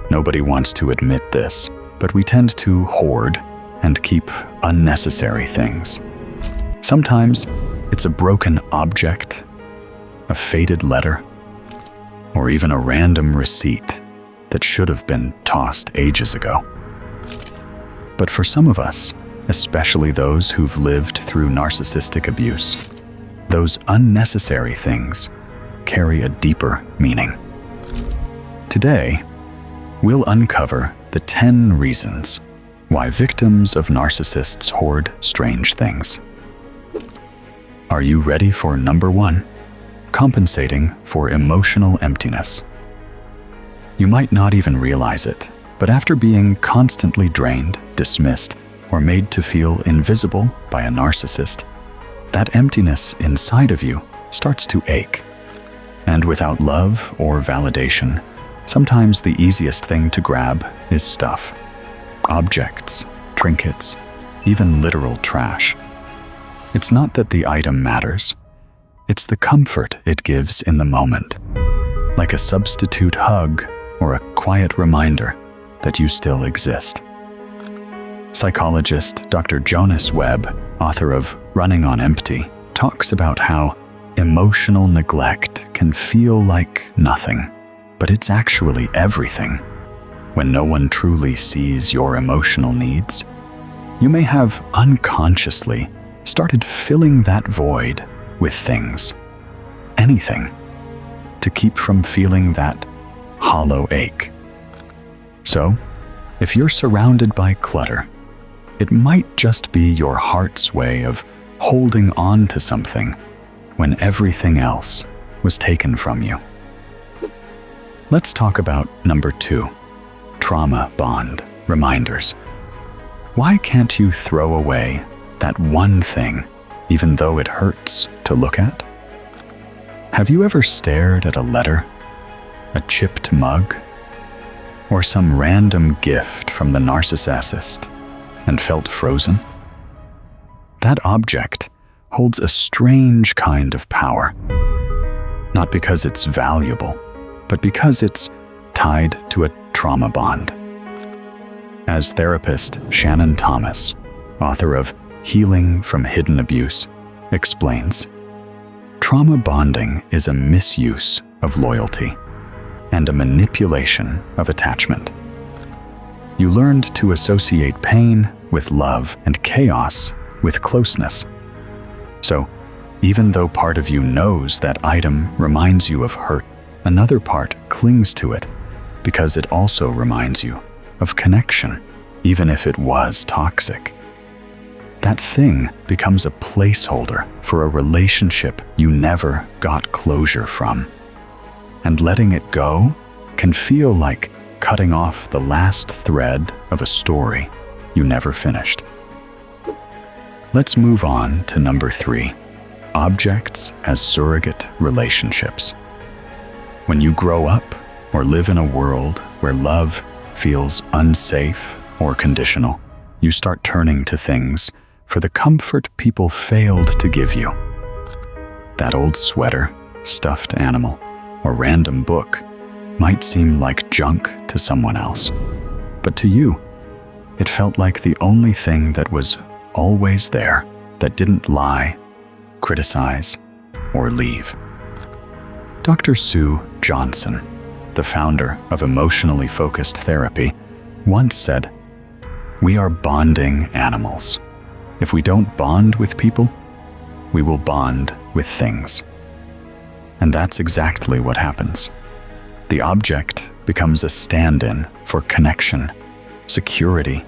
Nobody wants to admit this, but we tend to hoard and keep unnecessary things. Sometimes it's a broken object, a faded letter, or even a random receipt that should have been tossed ages ago. But for some of us, especially those who've lived through narcissistic abuse, those unnecessary things carry a deeper meaning. Today, we'll uncover the 10 reasons why victims of narcissists hoard strange things. Are you ready for number 1? Compensating for emotional emptiness. You might not even realize it, but after being constantly drained, dismissed, or made to feel invisible by a narcissist, that emptiness inside of you starts to ache. And without love or validation, sometimes the easiest thing to grab is stuff. Objects, trinkets, even literal trash. It's not that the item matters. It's the comfort it gives in the moment, like a substitute hug or a quiet reminder that you still exist. Psychologist Dr. Jonas Webb, author of Running on Empty, talks about how emotional neglect can feel like nothing, but it's actually everything. When no one truly sees your emotional needs, you may have unconsciously started filling that void with things, anything, to keep from feeling that hollow ache. So, if you're surrounded by clutter, it might just be your heart's way of holding on to something when everything else was taken from you. Let's talk about number 2, trauma bond reminders. Why can't you throw away that one thing, even though it hurts to look at? Have you ever stared at a letter, a chipped mug, or some random gift from the narcissist and felt frozen? That object holds a strange kind of power, not because it's valuable, but because it's tied to a trauma bond. As therapist Shannon Thomas, author of Healing from Hidden Abuse, explains, trauma bonding is a misuse of loyalty and a manipulation of attachment. You learned to associate pain with love and chaos with closeness. So, even though part of you knows that item reminds you of hurt, another part clings to it because it also reminds you of connection, even if it was toxic. That thing becomes a placeholder for a relationship you never got closure from. And letting it go can feel like cutting off the last thread of a story you never finished. Let's move on to number 3, objects as surrogate relationships. When you grow up or live in a world where love feels unsafe or conditional, you start turning to things for the comfort people failed to give you. That old sweater, stuffed animal, or random book might seem like junk to someone else, but to you, it felt like the only thing that was always there, that didn't lie, criticize, or leave. Dr. Sue Johnson, the founder of emotionally focused therapy, once said, "We are bonding animals. If we don't bond with people, we will bond with things." And that's exactly what happens. The object becomes a stand-in for connection, security,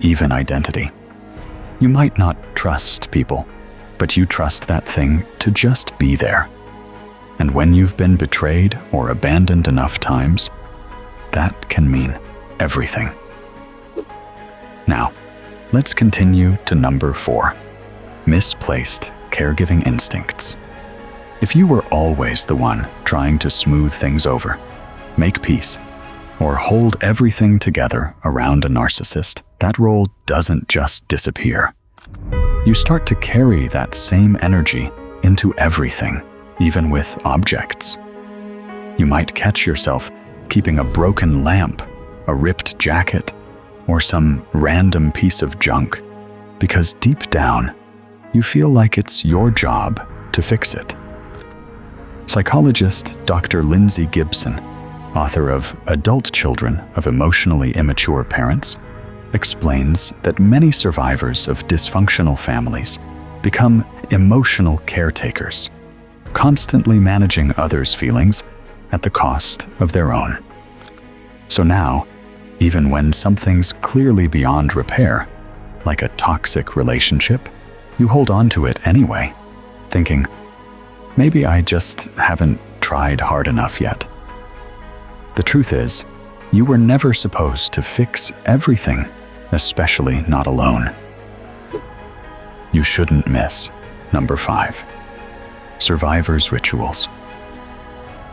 even identity. You might not trust people, but you trust that thing to just be there. And when you've been betrayed or abandoned enough times, that can mean everything. Now, let's continue to number 4, misplaced caregiving instincts. If you were always the one trying to smooth things over, make peace, or hold everything together around a narcissist, that role doesn't just disappear. You start to carry that same energy into everything, even with objects. You might catch yourself keeping a broken lamp a ripped jacket, or some random piece of junk, because deep down, you feel like it's your job to fix it. Psychologist Dr. Lindsay Gibson, author of Adult Children of Emotionally Immature Parents, explains that many survivors of dysfunctional families become emotional caretakers, constantly managing others' feelings at the cost of their own. So now, even when something's clearly beyond repair, like a toxic relationship, you hold on to it anyway, thinking, maybe I just haven't tried hard enough yet. The truth is, you were never supposed to fix everything, especially not alone. You shouldn't miss number 5. Survivor's rituals.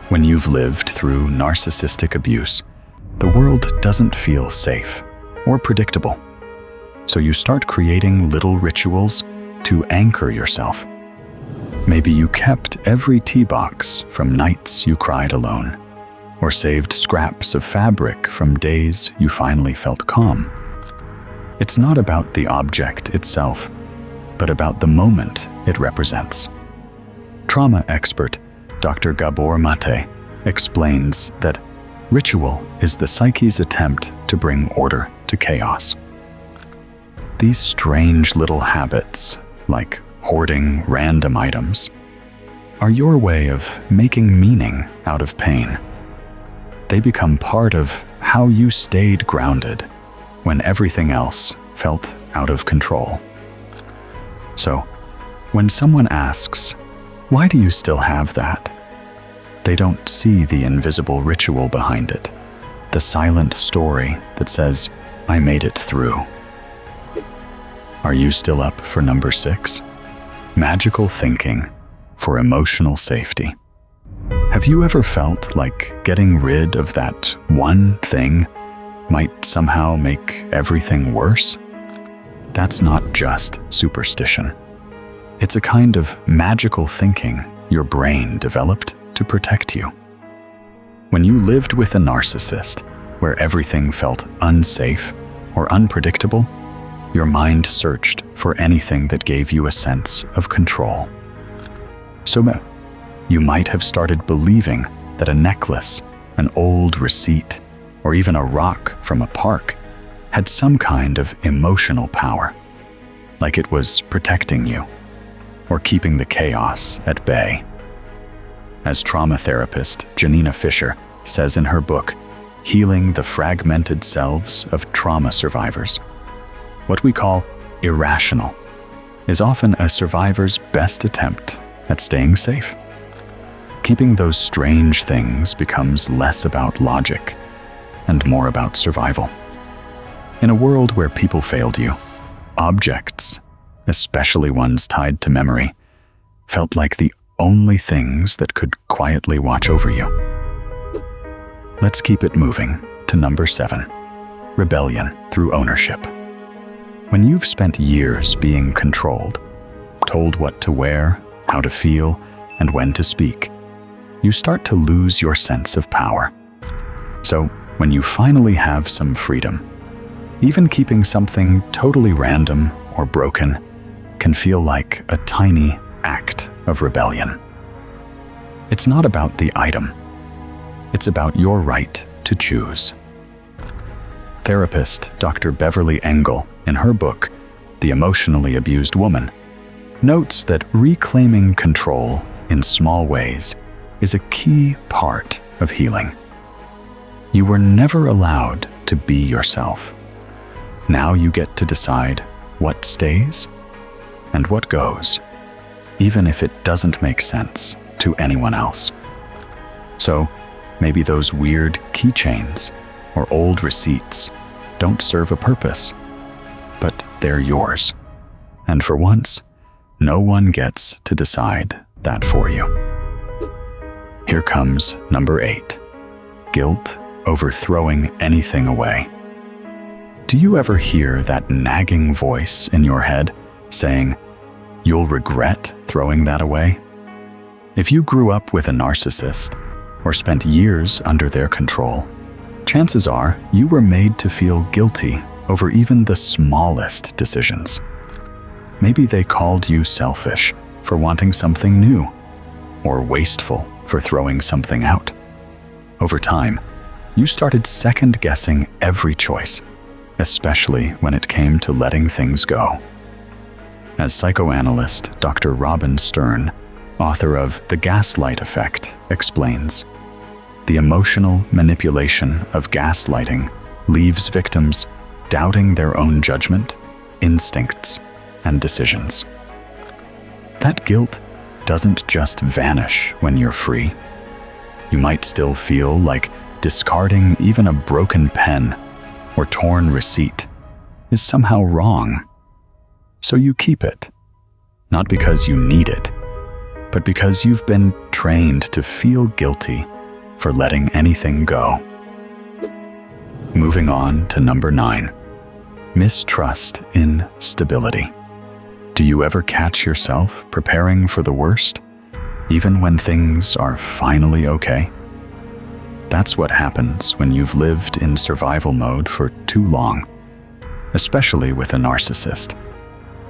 When you've lived through narcissistic abuse, the world doesn't feel safe or predictable. So you start creating little rituals to anchor yourself. Maybe you kept every tea box from nights you cried alone, or saved scraps of fabric from days you finally felt calm. It's not about the object itself, but about the moment it represents. Trauma expert Dr. Gabor Mate explains that ritual is the psyche's attempt to bring order to chaos. These strange little habits, like hoarding random items, are your way of making meaning out of pain. They become part of how you stayed grounded when everything else felt out of control. So, when someone asks, "Why do you still have that?" they don't see the invisible ritual behind it, the silent story that says, "I made it through." Are you still up for number 6? Magical thinking for emotional safety. Have you ever felt like getting rid of that one thing might somehow make everything worse? That's not just superstition. It's a kind of magical thinking your brain developed to protect you. When you lived with a narcissist, where everything felt unsafe or unpredictable, your mind searched for anything that gave you a sense of control. So you might have started believing that a necklace, an old receipt, or even a rock from a park had some kind of emotional power, like it was protecting you or keeping the chaos at bay. As trauma therapist Janina Fisher says in her book, Healing the Fragmented Selves of Trauma Survivors, what we call irrational is often a survivor's best attempt at staying safe. Keeping those strange things becomes less about logic and more about survival. In a world where people failed you, objects, especially ones tied to memory, felt like the only things that could quietly watch over you. Let's keep it moving to number 7, rebellion through ownership. When you've spent years being controlled, told what to wear, how to feel, and when to speak, you start to lose your sense of power. So, when you finally have some freedom, even keeping something totally random or broken can feel like a tiny act of rebellion. It's not about the item. It's about your right to choose. Therapist Dr. Beverly Engel, in her book, The Emotionally Abused Woman, notes that reclaiming control in small ways is a key part of healing. You were never allowed to be yourself. Now you get to decide what stays and what goes, even if it doesn't make sense to anyone else. So, maybe those weird keychains or old receipts don't serve a purpose, but they're yours. And for once, no one gets to decide that for you. Here comes number 8, guilt over throwing anything away. Do you ever hear that nagging voice in your head saying, "You'll regret throwing that away"? If you grew up with a narcissist or spent years under their control, Chances are you were made to feel guilty over even the smallest decisions. Maybe they called you selfish for wanting something new, or wasteful for throwing something out. Over time, you started second-guessing every choice, especially when it came to letting things go. As psychoanalyst Dr. Robin Stern, author of The Gaslight Effect, explains, the emotional manipulation of gaslighting leaves victims doubting their own judgment, instincts, and decisions. That guilt doesn't just vanish when you're free. You might still feel like discarding even a broken pen or torn receipt is somehow wrong. So you keep it, not because you need it, but because you've been trained to feel guilty for letting anything go. Moving on to number 9, mistrust in stability. Do you ever catch yourself preparing for the worst, even when things are finally okay? That's what happens when you've lived in survival mode for too long, especially with a narcissist,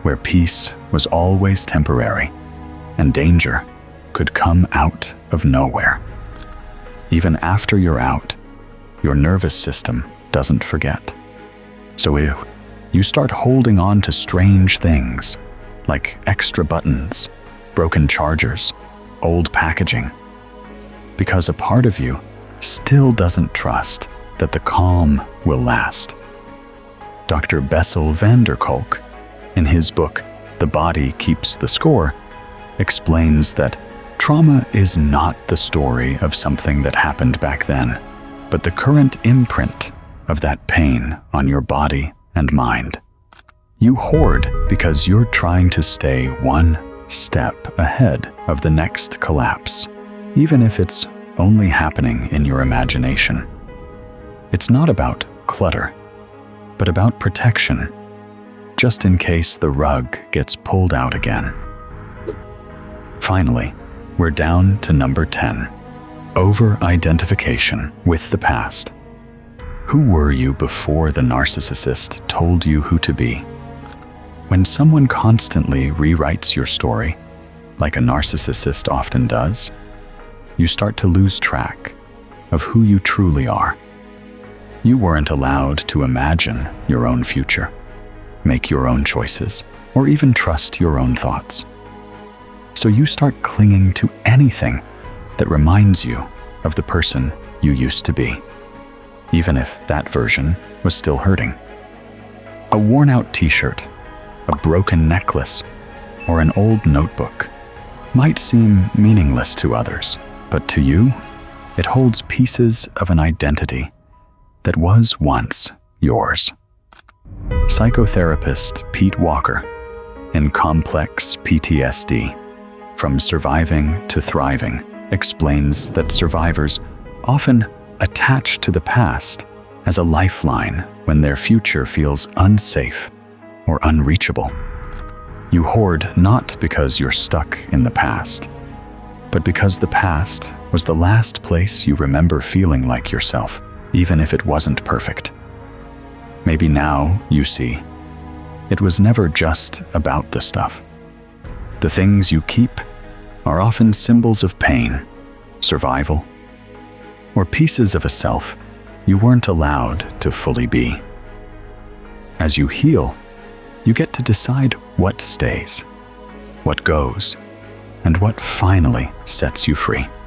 where peace was always temporary and danger could come out of nowhere. Even after you're out, your nervous system doesn't forget. So you start holding on to strange things like extra buttons, broken chargers, old packaging, because a part of you still doesn't trust that the calm will last. Dr. Bessel van der Kolk, in his book, The Body Keeps the Score, explains that trauma is not the story of something that happened back then, but the current imprint of that pain on your body and mind. You hoard because you're trying to stay one step ahead of the next collapse, even if it's only happening in your imagination. It's not about clutter, but about protection, just in case the rug gets pulled out again. Finally, we're down to number 10, over-identification with the past. Who were you before the narcissist told you who to be? When someone constantly rewrites your story, like a narcissist often does, you start to lose track of who you truly are. You weren't allowed to imagine your own future, make your own choices, or even trust your own thoughts. So you start clinging to anything that reminds you of the person you used to be, even if that version was still hurting. A worn-out t-shirt, a broken necklace, or an old notebook might seem meaningless to others, but to you, it holds pieces of an identity that was once yours. Psychotherapist Pete Walker, in Complex PTSD, From Surviving to Thriving, explains that survivors often attach to the past as a lifeline when their future feels unsafe or unreachable. You hoard not because you're stuck in the past, but because the past was the last place you remember feeling like yourself, even if it wasn't perfect. Maybe now you see, it was never just about the stuff. The things you keep are often symbols of pain, survival, or pieces of a self you weren't allowed to fully be. As you heal, you get to decide what stays, what goes, and what finally sets you free.